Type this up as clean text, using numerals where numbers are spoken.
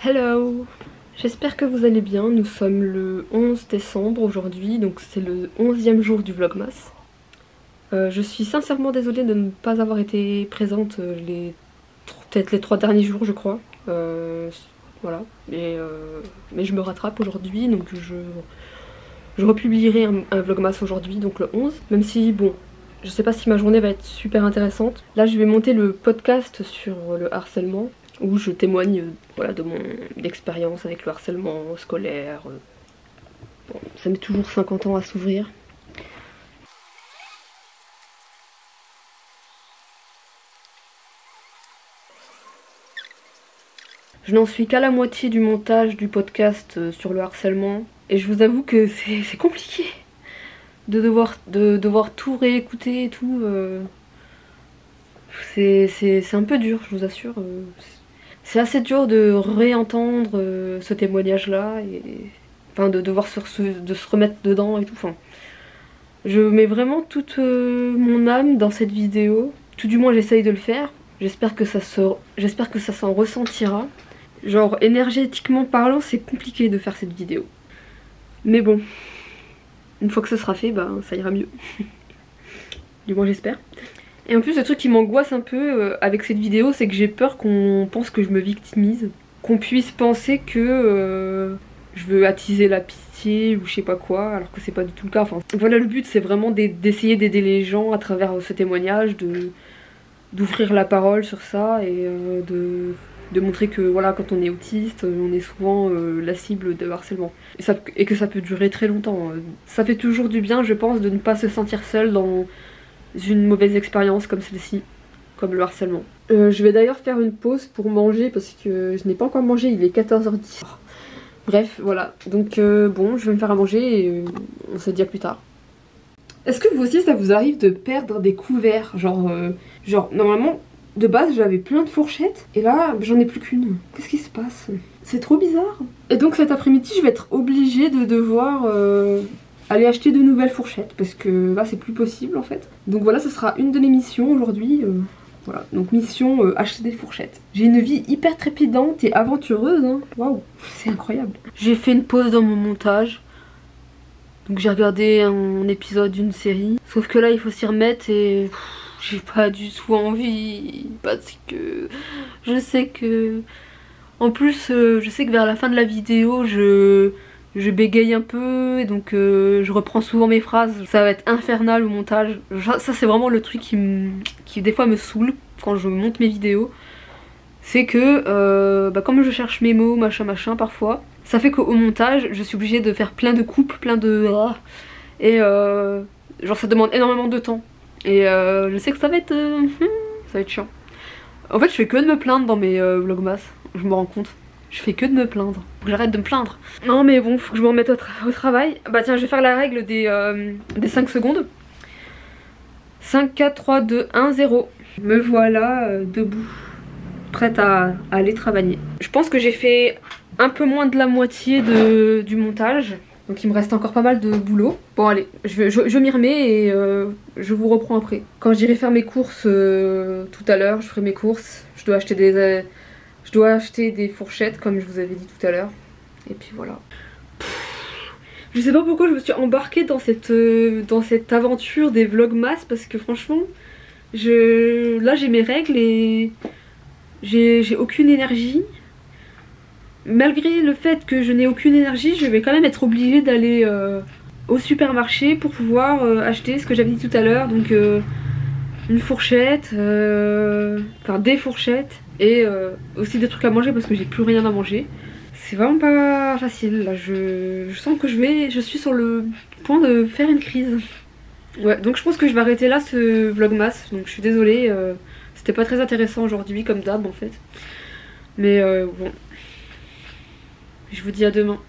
Hello! J'espère que vous allez bien, nous sommes le 11 décembre aujourd'hui, donc c'est le 11e jour du Vlogmas. Je suis sincèrement désolée de ne pas avoir été présente peut-être les 3 derniers jours je crois. Voilà, mais je me rattrape aujourd'hui, donc je republierai un Vlogmas aujourd'hui, donc le 11, même si bon, je sais pas si ma journée va être super intéressante. Là je vais monter le podcast sur le harcèlement, où je témoigne voilà, de mon expérience avec le harcèlement scolaire. Bon, ça met toujours 50 ans à s'ouvrir. Je n'en suis qu'à la moitié du montage du podcast sur le harcèlement. Et je vous avoue que c'est compliqué de devoir tout réécouter et tout. C'est un peu dur, je vous assure. C'est assez dur de réentendre ce témoignage-là, et enfin de devoir se remettre dedans et tout. Enfin, je mets vraiment toute mon âme dans cette vidéo. Tout du moins j'essaye de le faire. J'espère que ça s'en ressentira. Genre énergétiquement parlant, c'est compliqué de faire cette vidéo. Mais bon, une fois que ce sera fait, bah ça ira mieux. Du moins j'espère. Et en plus le truc qui m'angoisse un peu avec cette vidéo, c'est que j'ai peur qu'on pense que je me victimise. Qu'on puisse penser que je veux attiser la pitié ou je sais pas quoi, alors que c'est pas du tout le cas. Enfin, voilà, le but c'est vraiment d'essayer d'aider les gens à travers ce témoignage, d'ouvrir la parole sur ça et de montrer que voilà, quand on est autiste, on est souvent la cible de harcèlement. Et que ça peut durer très longtemps. Ça fait toujours du bien, je pense, de ne pas se sentir seule dans une mauvaise expérience comme celle-ci, comme le harcèlement. Je vais d'ailleurs faire une pause pour manger parce que je n'ai pas encore mangé, il est 14h10. Bref, voilà. Donc bon, je vais me faire à manger et on se dit à plus tard. Est-ce que vous aussi ça vous arrive de perdre des couverts? Genre normalement, de base j'avais plein de fourchettes et là j'en ai plus qu'une. Qu'est-ce qui se passe? C'est trop bizarre. Et donc cet après-midi je vais être obligée de devoir aller acheter de nouvelles fourchettes parce que là c'est plus possible en fait. Donc voilà, ce sera une de mes missions aujourd'hui. Voilà, donc mission acheter des fourchettes. J'ai une vie hyper trépidante et aventureuse, hein. Waouh, c'est incroyable. J'ai fait une pause dans mon montage. Donc j'ai regardé un épisode d'une série. Sauf que là il faut s'y remettre et j'ai pas du tout envie. Parce que je sais que... En plus je sais que vers la fin de la vidéo je bégaye un peu et donc je reprends souvent mes phrases. Ça va être infernal au montage. Ça c'est vraiment le truc qui des fois me saoule quand je monte mes vidéos. C'est que comme je cherche mes mots machin parfois, ça fait qu'au montage je suis obligée de faire plein de coupes, plein de... Et genre ça demande énormément de temps. Et je sais que ça va être chiant. En fait je fais que de me plaindre dans mes vlogmas, je me rends compte. Je fais que de me plaindre. Faut que j'arrête de me plaindre. Non mais bon, faut que je me remette au travail. Bah tiens, je vais faire la règle des 5 secondes. 5, 4, 3, 2, 1, 0. Me voilà debout, prête à aller travailler. Je pense que j'ai fait un peu moins de la moitié du montage. Donc il me reste encore pas mal de boulot. Bon allez, je m'y remets et je vous reprends après. Quand j'irai faire mes courses tout à l'heure, je ferai mes courses. Je dois acheter des fourchettes comme je vous avais dit tout à l'heure. Et puis voilà. Je sais pas pourquoi je me suis embarquée dans cette aventure des vlogmas parce que franchement, là j'ai mes règles et j'ai aucune énergie. Malgré le fait que je n'ai aucune énergie, je vais quand même être obligée d'aller au supermarché pour pouvoir acheter ce que j'avais dit tout à l'heure. Donc une fourchette, enfin des fourchettes et aussi des trucs à manger parce que j'ai plus rien à manger. C'est vraiment pas facile là, je sens que je suis sur le point de faire une crise. Ouais, donc je pense que je vais arrêter là ce vlogmas, donc je suis désolée, c'était pas très intéressant aujourd'hui comme d'hab en fait. Mais bon, je vous dis à demain.